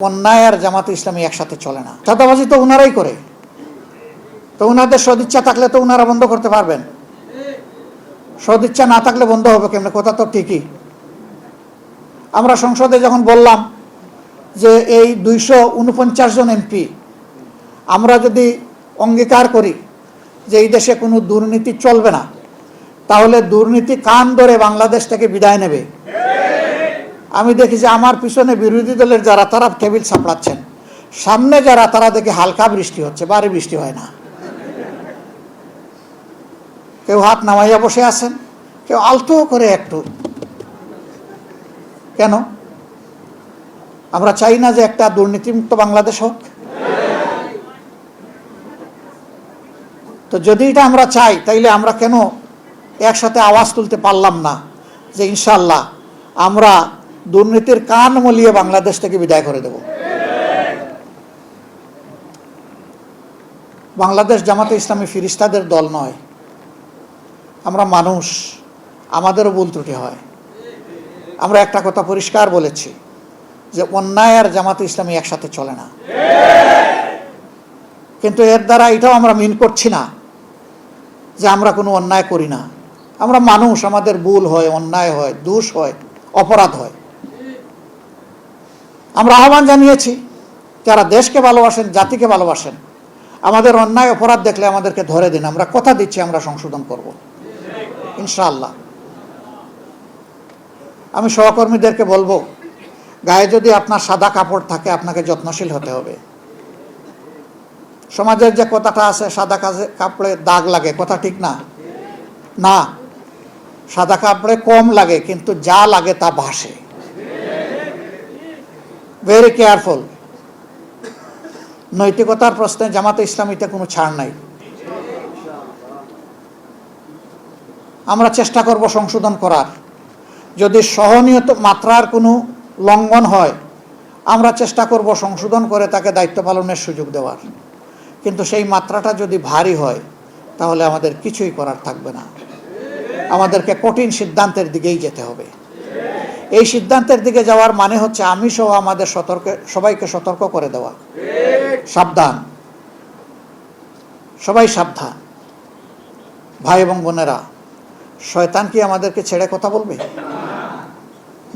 অন্যায় আর জামাতে ইসলামী একসাথে চলে না। চাঁদাবাজি তো ওনারাই করে, তো ওনাদের সদিচ্ছা থাকলে তো ওনারা বন্ধ করতে পারবেন, সদিচ্ছা না থাকলে বন্ধ হবে কেমনে? কথা তো ঠিকই। আমরা সংসদে যখন বললাম যে এই 249 জন এমপি আমরা যদি অঙ্গীকার করি যে এই দেশে কোনো দুর্নীতি চলবে না, তাহলে দুর্নীতি কান ধরে বাংলাদেশ থেকে বিদায় নেবে। আমি দেখি যে আমার পিছনে বিরোধী দলের যারা তারা টেবিল সাপড়াচ্ছেন, সামনে যারা তারা দেখি হালকা বৃষ্টি হচ্ছে, ভারী বৃষ্টি হয় না। কেউ হাত নামাইয়া বসে আছেন, কেউ আলতো করে একটু। কেন? আমরা চাই না যে একটা দুর্নীতিমুক্ত বাংলাদেশ হোক? তো যদি এটা আমরা চাই, তাইলে আমরা কেন একসাথে আওয়াজ তুলতে পারলাম না যে ইনশাল্লাহ আমরা দুর্নীতির কান মলিয়ে বাংলাদেশ থেকে বিদায় করে দেব? বাংলাদেশ জামাতে ইসলামী ফিরিস্তাদের দল নয়, আমরা মানুষ, আমাদেরও ভুল ত্রুটি হয়। আমরা একটা কথা পরিষ্কার বলেছি যে অন্যায় আর জামাতে ইসলামী একসাথে চলে না, কিন্তু এর দ্বারা এটাও আমরা মিন করছি না যে আমরা কোনো অন্যায় করি না। আমরা মানুষ, আমাদের ভুল হয়, অন্যায় হয়, দোষ হয়, অপরাধ হয়। আমরা আহ্বান জানিয়েছি যারা দেশকে ভালোবাসেন, জাতিকে ভালোবাসেন, আমাদের অন্যায় অপরাধ দেখলে আমাদেরকে ধরে দিন। আমরা কথা দিচ্ছি আমরা সংশোধন করব ইনশাআল্লাহ। আমি সহকর্মীদেরকে বলবো, গায়ে যদি আপনার সাদা কাপড় থাকে আপনাকে যত্নশীল হতে হবে। সমাজের যে কথাটা আছে সাদা কাপড়ে দাগ লাগে, কথা ঠিক না? না, সাদা কাপড়ে কম লাগে কিন্তু যা লাগে তা ভাসে। Very careful. নৈতিকতার প্রশ্নে জামাতে ইসলামীতে কোনো ছাড় নাই। আমরা চেষ্টা করব সংশোধন করার। যদি সহনীয় মাত্রার কোনো লঙ্ঘন হয় আমরা চেষ্টা করব সংশোধন করে তাকে দায়িত্ব পালনের সুযোগ দেওয়ার। কিন্তু সেই মাত্রাটা যদি ভারী হয় তাহলে আমাদের কিছুই করার থাকবে না। আমাদেরকে কঠিন সিদ্ধান্তের দিকেই যেতে হবে। এই সিদ্ধান্তের দিকে যাওয়ার মানে হচ্ছে আমি সহ আমাদের সবাইকে সতর্ক করে দেওয়া, সাবধান, সবাই সাবধান। ভাই এবং বোনেরা, শয়তান কি আমাদেরকে ছেড়ে কথা বলবে?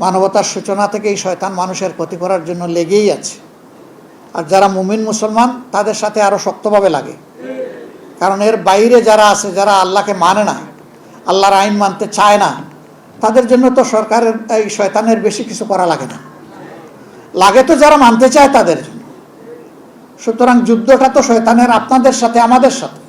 মানবতার সূচনা থেকে এই শয়তান মানুষের ক্ষতি করার জন্য লেগেই আছে। আর যারা মুমিন মুসলমান তাদের সাথে আরো শক্তভাবে লাগে, কারণ এর বাইরে যারা আছে, যারা আল্লাহকে মানে না, আল্লাহর আইন মানতে চায় না, তাদের জন্য তো সরকারের এই শয়তানের বেশি কিছু করা লাগে না, লাগে তো যারা মানতে চায় তাদের জন্য। সুতরাং যুদ্ধটা তো শয়তানের আপনাদের সাথে, আমাদের সাথে।